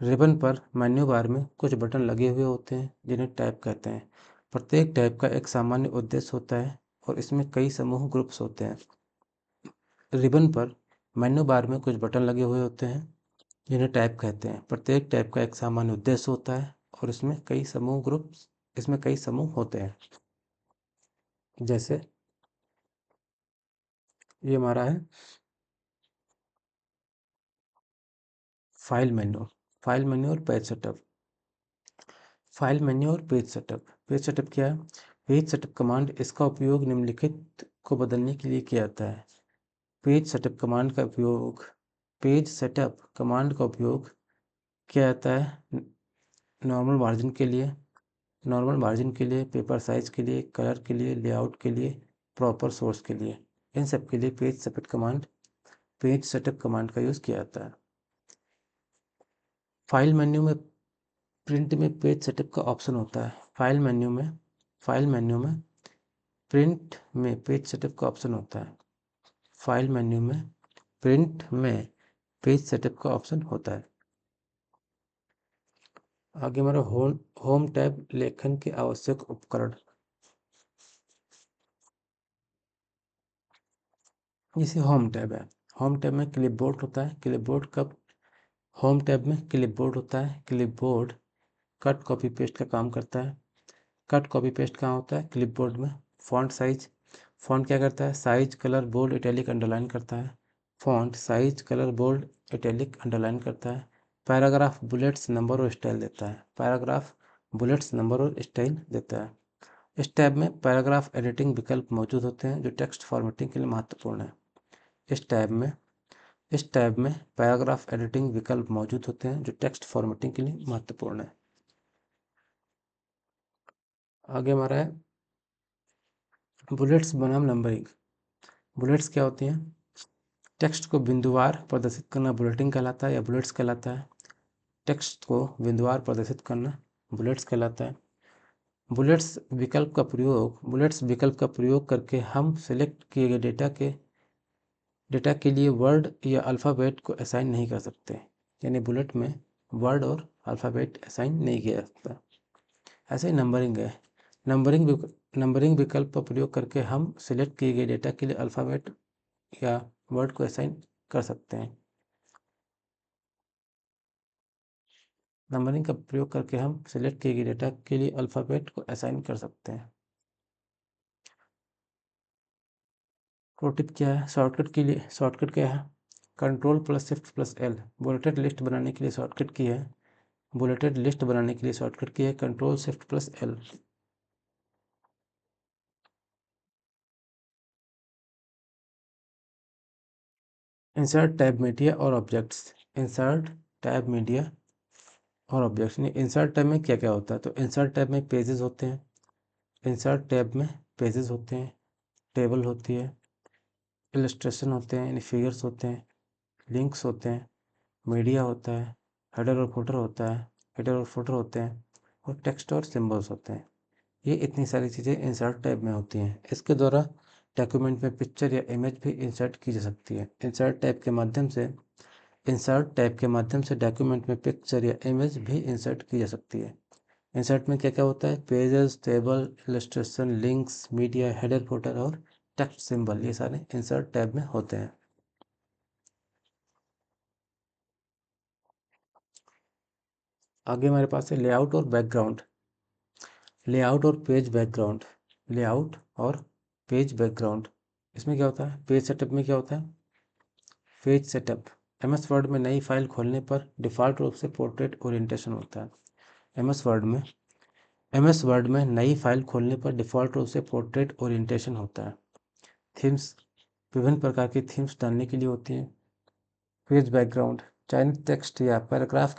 रिबन पर मेन्यू बार में कुछ बटन लगे हुए होते हैं जिन्हें टैब कहते हैं। प्रत्येक टैब का एक सामान्य उद्देश्य होता है और इसमें कई समूह ग्रुप्स होते हैं। रिबन पर मेन्यू बार में कुछ बटन लगे हुए होते हैं जिन्हें टैब कहते हैं। प्रत्येक टैब का एक सामान्य उद्देश्य होता है और इसमें कई समूह होते हैं। जैसे ये हमारा है फाइल मेन्यू, फाइल मेन्यू और पेज सेटअप। फाइल मेन्यू और पेज सेटअप। पेज सेटअप क्या है? पेज सेटअप कमांड, इसका उपयोग निम्नलिखित को बदलने के लिए किया जाता है। पेज सेटअप कमांड का उपयोग पेज सेटअप कमांड का उपयोग किया जाता है नॉर्मल मार्जिन के लिए, पेपर साइज के लिए, कलर के लिए, लेआउट के लिए, प्रॉपर सोर्स के लिए। इन सब के लिए पेज सेटअप कमांड का यूज़ किया जाता है। फाइल मेन्यू में प्रिंट में पेज सेटअप का ऑप्शन होता है। फाइल मेन्यू में प्रिंट में पेज सेटअप का ऑप्शन होता है। फाइल मेन्यू में प्रिंट में पेज सेटअप का ऑप्शन होता है। आगे हमारा होम टैब लेखन के आवश्यक उपकरण। जैसे होम टैब है, होम टैब में क्लिपबोर्ड होता है। होम टैब में क्लिपबोर्ड होता है। क्लिपबोर्ड कट कॉपी पेस्ट का काम करता है। कट कॉपी पेस्ट कहाँ होता है? क्लिपबोर्ड में। फॉन्ट साइज, फॉन्ट क्या करता है? Size, colour, bold, italic, underline करता है। Font size, colour, bold, italic, underline करता है। पैराग्राफ, बुलेट्स, नंबर और स्टाइल देता है। पैराग्राफ बुलेट्स, नंबर और स्टाइल देता है। इस टैब में पैराग्राफ एडिटिंग विकल्प मौजूद होते हैं जो टेक्स्ट फॉर्मेटिंग के लिए महत्वपूर्ण है। इस टैब में इस टैब में पैराग्राफ एडिटिंग विकल्प मौजूद होते हैं जो टेक्स्ट फॉर्मेटिंग के लिए महत्वपूर्ण है। आगे हमारा है बुलेट्स बनाम नंबरिंग। बुलेट्स क्या होती हैं? टेक्स्ट को बिंदुवार प्रदर्शित करना बुलेटिंग कहलाता है या बुलेट्स कहलाता है। टेक्स्ट को बिंदुवार प्रदर्शित करना बुलेट्स कहलाता है। बुलेट्स विकल्प का प्रयोग करके हम सेलेक्ट किए गए डेटा के लिए वर्ड या अल्फ़ाबेट को असाइन नहीं कर सकते, यानी बुलेट में वर्ड और अल्फ़ाबेट असाइन नहीं किया जा सकता। ऐसे ही नंबरिंग है। नंबरिंग विकल्प का प्रयोग करके हम सिलेक्ट किए गए डेटा के लिए अल्फ़ाबेट या वर्ड को असाइन कर सकते हैं। नंबरिंग का प्रयोग करके हम सिलेक्ट किए गए डेटा के लिए अल्फ़ाबेट को असाइन कर सकते हैं। प्रो टिप क्या है? शॉर्टकट क्या है? Ctrl+Shift+L बुलेटेड लिस्ट बनाने के लिए शॉर्टकट की है। Ctrl+Shift+L। इंसर्ट टैब मीडिया और ऑब्जेक्ट्स। इंसर्ट टैब मीडिया और ऑब्जेक्ट्स नहीं, इंसर्ट टैब में क्या क्या होता है? तो इंसर्ट टैब में पेजेस होते हैं। इंसर्ट टैब में पेजेस होते हैं, टेबल होती है, इलस्ट्रेशन होते हैं यानी फिगर्स होते हैं, लिंक्स होते हैं, मीडिया होता है, हेडर और फुटर होता है, हेडर और फुटर होते हैं, और टेक्स्ट और सिंबल्स होते हैं। ये इतनी सारी चीज़ें इंसर्ट टैब में होती हैं। इसके द्वारा डॉक्यूमेंट में पिक्चर या इमेज भी इंसर्ट की जा सकती है। इंसर्ट टैब के माध्यम से डॉक्यूमेंट में पिक्चर या इमेज भी इंसर्ट की जा सकती है। इंसर्ट में क्या क्या होता है? Pages, table, illustration, links, media, header, footer और टेक्स्ट सिंबल, ये सारे इंसर्ट टैब में होते हैं। आगे हमारे पास है लेआउट और बैकग्राउंड। लेआउट और पेज बैकग्राउंड। लेआउट और पेज बैकग्राउंड, इसमें क्या होता है? पेज सेटअप में क्या होता है? पेज सेटअप एमएस वर्ड में नई फाइल खोलने पर डिफ़ॉल्ट रूप से पोर्ट्रेट ओरिएंटेशन होता है। एमएस वर्ड में नई फाइल खोलने पर डिफ़ॉल्ट रूप से पोर्ट्रेट ओरिएंटेशन होता है। थीम्स विभिन्न प्रकार की थीम्स डालने के लिए होती हैं। पेज बैकग्राउंड चयनित टेक्स्ट या पैराग्राफ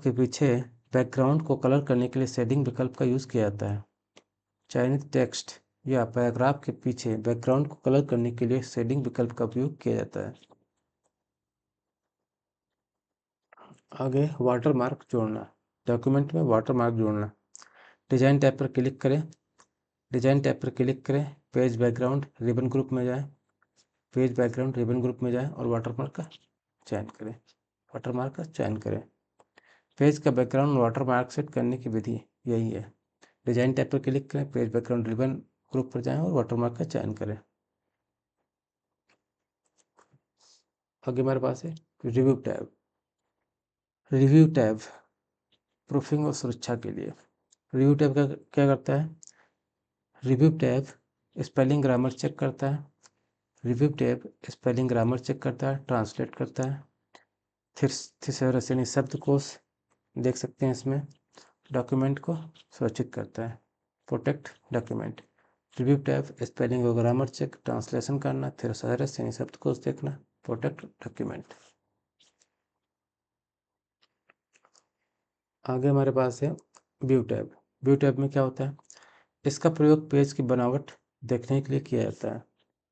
के पीछे बैकग्राउंड को कलर करने के लिए शेडिंग विकल्प का यूज़ किया जाता है। चयनित टेक्स्ट या पैराग्राफ के पीछे बैकग्राउंड को कलर करने के लिए शेडिंग विकल्प का उपयोग किया जाता है। आगे वाटरमार्क जोड़ना। डॉक्यूमेंट में वाटरमार्क जोड़ना। डिज़ाइन टैब पर क्लिक करें। पेज बैकग्राउंड रिबन ग्रुप में जाएं। और वाटरमार्क का चयन करें। पेज का बैकग्राउंड वाटरमार्क सेट करने की विधि यही है। डिज़ाइन टैब पर क्लिक करें, पेज बैकग्राउंड रिबन ग्रुप पर जाएं और वाटरमार्क का चयन करें। आगे हमारे पास है रिव्यू टैब प्रूफिंग और सुरक्षा के लिए। रिव्यू टैब का क्या करता है? Review tab spelling grammar check करता है। ट्रांसलेट करता है। थिसॉरस यानी शब्दकोश देख सकते हैं इसमें। डॉक्यूमेंट को सुरक्षित करता है। Protect document. Review tab spelling और ग्रामर चेक, ट्रांसलेशन करना, थिसॉरस यानी शब्दकोश देखना, प्रोटेक्ट डॉक्यूमेंट। आगे हमारे पास है व्यू टैब में क्या होता है? इसका प्रयोग पेज की बनावट देखने के लिए किया जाता है।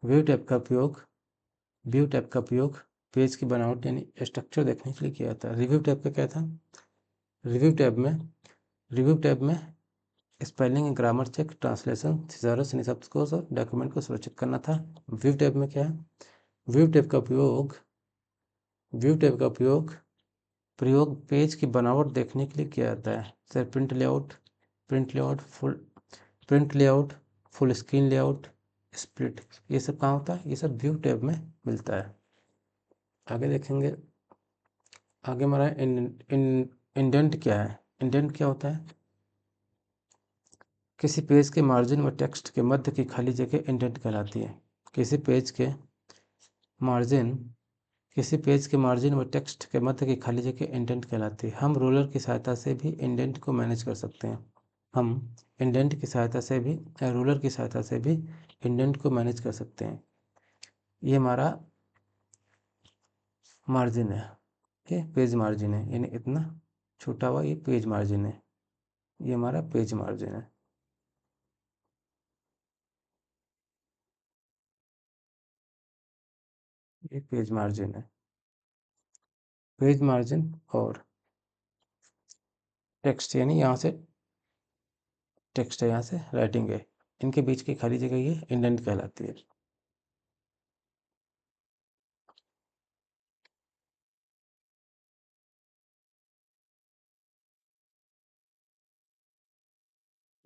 व्यू टैब का उपयोग पेज की बनावट यानी स्ट्रक्चर देखने के लिए किया जाता है। रिव्यू टैब का क्या था? रिव्यू टैब में spelling, grammar check, translation, thesaurus यानी शब्दकोश और डॉक्यूमेंट को सुरक्षित करना था। व्यू टैब में क्या है? व्यू टैब का प्रयोग पेज की बनावट देखने के लिए किया जाता है। जैसे print layout, full screen layout, split, ये सब कहाँ होता है? ये सब व्यू टैब में मिलता है। आगे देखेंगे। आगे हमारा इंडेंट क्या है? इंडेंट क्या होता है? किसी पेज के मार्जिन व टेक्स्ट के मध्य की खाली जगह इंडेंट कहलाती है। किसी पेज के मार्जिन व टेक्स्ट के मध्य की खाली जगह इंडेंट कहलाती है। हम रूलर की सहायता से भी इंडेंट को मैनेज कर सकते हैं। रूलर की सहायता से भी इंडेंट को मैनेज कर सकते हैं। ये हमारा मार्जिन है, ये पेज मार्जिन है, यानी इतना छोटा हुआ ये पेज मार्जिन है। ये हमारा पेज मार्जिन है। ये पेज मार्जिन है। पेज मार्जिन और टेक्स्ट, यानी यहाँ से टेक्स्ट है, यहाँ से राइटिंग है, इनके बीच की खाली जगह ये इंडेंट कहलाती है।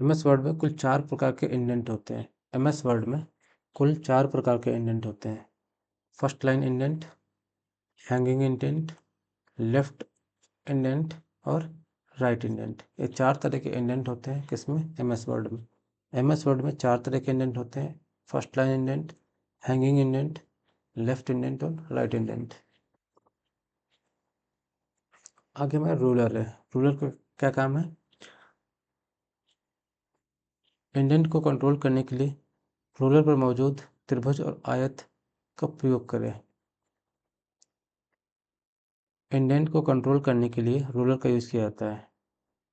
एमएस वर्ड में कुल 4 प्रकार के इंडेंट होते हैं। एमएस वर्ड में कुल 4 प्रकार के इंडेंट होते हैं। First line indent, hanging indent, left indent और राइट इंडेंट। ये 4 तरह के इंडेंट होते हैं किसमें? एमएस वर्ड में। एमएस वर्ड में 4 तरह के इंडेंट होते हैं। First line indent, hanging indent, left indent और राइट इंडेंट। आगे में रूलर है। रूलर का क्या काम है? इंडेंट को कंट्रोल करने के लिए रूलर पर मौजूद त्रिभुज और आयत का प्रयोग करें। इंडेंट को कंट्रोल करने के लिए रूलर का यूज़ किया जाता है।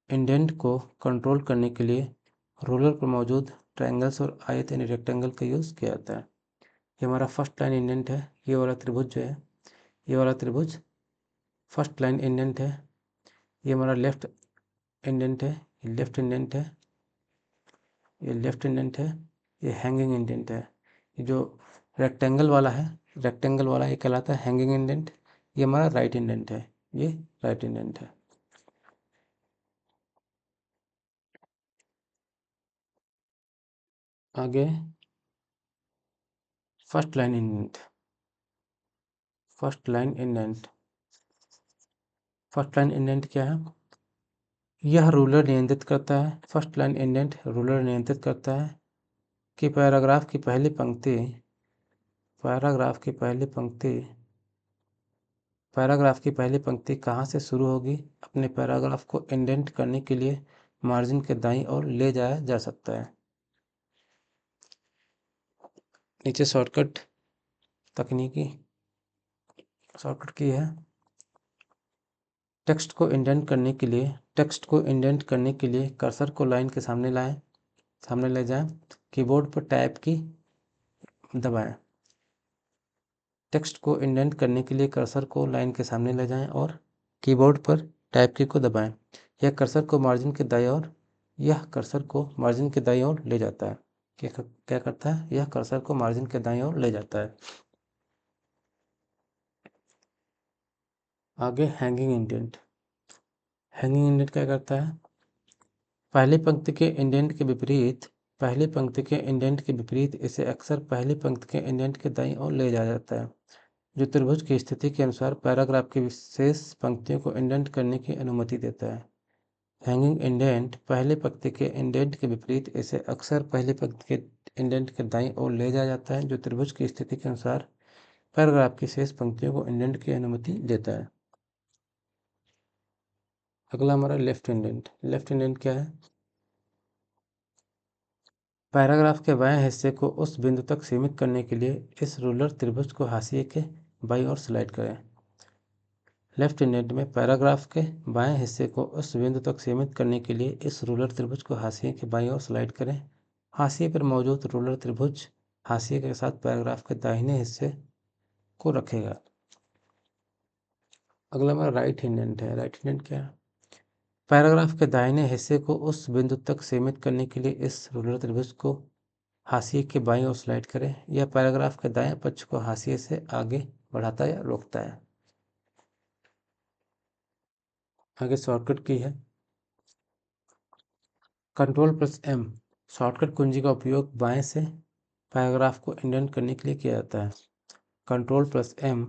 इंडेंट को कंट्रोल करने के लिए रूलर पर मौजूद ट्रायंगल्स और आयत यानी रेक्टेंगल का यूज़ किया जाता है। ये हमारा फर्स्ट लाइन इंडेंट है। ये वाला त्रिभुज जो है, ये वाला त्रिभुज फर्स्ट लाइन इंडेंट है। ये हमारा लेफ्ट इंडेंट है, ये लेफ्ट इंडेंट है, ये लेफ्ट इंडेंट है, ये हैंगिंग इंडेंट है। ये जो रेक्टेंगल वाला है, रेक्टेंगल वाला ये कहलाता है हैंगिंग इंडेंट। ये हमारा राइट इंडेंट है, ये राइट इंडेंट है। आगे first line indent. First line indent, first line indent क्या है? यह रूलर नियंत्रित करता है, फर्स्ट लाइन इंडेंट रूलर नियंत्रित करता है कि पैराग्राफ की पहली पंक्ति, पैराग्राफ की पहली पंक्ति, पैराग्राफ की पहली पंक्ति कहाँ से शुरू होगी। अपने पैराग्राफ को इंडेंट करने के लिए मार्जिन के दाईं ओर ले जाया जा सकता है। नीचे शॉर्टकट तकनीकी शॉर्टकट की है। टेक्स्ट को इंडेंट करने के लिए, टेक्स्ट को इंडेंट करने के लिए कर्सर को लाइन के सामने लाएं, सामने ले जाएं, कीबोर्ड पर टैब की दबाएं। टेक्स्ट को इंडेंट करने के लिए कर्सर को लाइन के सामने ले जाएं और कीबोर्ड पर टैब की को दबाएं। यह कर्सर को मार्जिन के दाईं ओर, यह कर्सर को मार्जिन के दाईं ओर ले जाता है। क्या करता है? यह कर्सर को मार्जिन के दाईं ओर ले जाता है। आगे हैंगिंग इंडेंट। हैंगिंग इंडेंट क्या करता है? पहली पंक्ति के इंडेंट के विपरीत, पहली पंक्ति के इंडेंट के विपरीत इसे अक्सर पहली पंक्ति के इंडेंट के दाईं ओर ले जाया जाता है, जो त्रिभुज की स्थिति के अनुसार पैराग्राफ की विशेष पंक्तियों को इंडेंट करने की अनुमति देता है। हैंगिंग इंडेंट पहली पंक्ति के इंडेंट के विपरीत इसे अक्सर पहली पंक्ति के इंडेंट के दाईं ओर ले जाया जाता है, जो त्रिभुज की स्थिति के अनुसार पैराग्राफ की शेष पंक्तियों को इंडेंट की अनुमति देता है। अगला हमारा लेफ्ट इंडेंट। लेफ्ट इंडेंट क्या है? पैराग्राफ के बाएं हिस्से को उस बिंदु तक सीमित करने के लिए इस रूलर त्रिभुज को हाशिए के बाईं ओर स्लाइड करें। लेफ्ट इंडेंट में पैराग्राफ के बाएं हिस्से को उस बिंदु तक सीमित करने के लिए इस रूलर त्रिभुज को हाशिए के बाईं ओर स्लाइड करें। हाशिए पर मौजूद रूलर त्रिभुज हाशिए के साथ पैराग्राफ के दाहिने हिस्से को रखेगा। अगला हमारा राइट इंडेंट है। राइट इंडेंट क्या है? पैराग्राफ के दाहिने हिस्से को उस बिंदु तक सीमित करने के लिए इस रूलर त्रिभुज को हाशिए के बाईं ओर स्लाइड करें। यह पैराग्राफ के दाएं पक्ष को हाशिए से आगे बढ़ाता या रोकता है। आगे शॉर्टकट की है Ctrl+M। शॉर्टकट कुंजी का उपयोग बाएं से पैराग्राफ को इंडेंट करने के लिए किया जाता है। Ctrl+M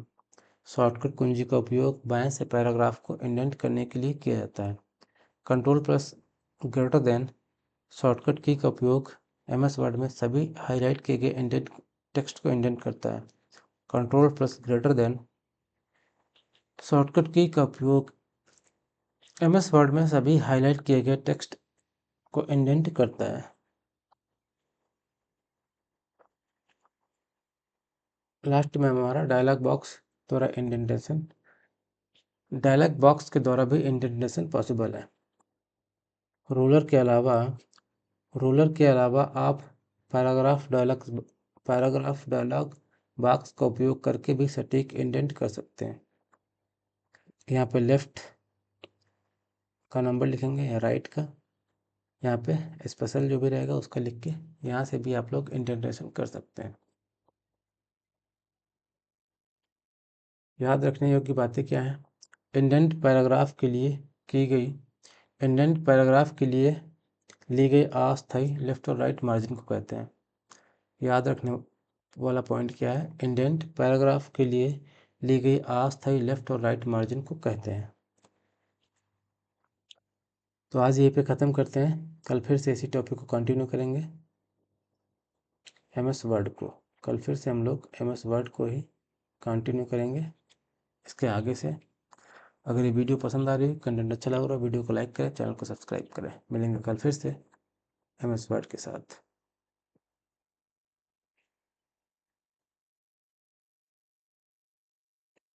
शॉर्टकट कुंजी का उपयोग बाएं से पैराग्राफ को इंडेंट करने के लिए किया जाता है। Ctrl+G शॉर्टकट की का उपयोग एमएस वर्ड में सभी हाईलाइट किए गए इंडेंट टेक्स्ट को इंडेंट करता है। Ctrl+G शॉर्टकट की का उपयोग एमएस वर्ड में सभी हाईलाइट किए गए टेक्स्ट को इंडेंट करता है। लास्ट में हमारा डायलॉग बॉक्स द्वारा इंडेंटेशन। डायलॉग बॉक्स के द्वारा भी इंडेंटेशन पॉसिबल है। रूलर के अलावा, रूलर के अलावा आप पैराग्राफ डायलॉग बॉक्स का उपयोग करके भी सटीक इंडेंट कर सकते हैं। यहाँ पे लेफ़्ट का नंबर लिखेंगे या राइट का, यहाँ पे स्पेशल जो भी रहेगा उसका लिख के यहाँ से भी आप लोग इंडेंटेशन कर सकते हैं। याद रखने योग्य बातें क्या हैं? इंडेंट पैराग्राफ के लिए की गई इंडेंट पैराग्राफ के लिए ली गई अस्थायी लेफ्ट और राइट मार्जिन को कहते हैं। याद रखने वाला पॉइंट क्या है? इंडेंट पैराग्राफ के लिए ली गई अस्थायी लेफ्ट और राइट मार्जिन को कहते हैं। तो आज यहीं पे ख़त्म करते हैं, कल फिर से इसी टॉपिक को कंटिन्यू करेंगे। एम एस वर्ड को कल फिर से हम लोग एम एस वर्ड को ही कंटिन्यू करेंगे इसके आगे से। अगर ये वीडियो पसंद आ रही है, कंटेंट अच्छा लग रहा है, वीडियो को लाइक करें, चैनल को सब्सक्राइब करें। मिलेंगे कल फिर से एम एस वर्ड के साथ।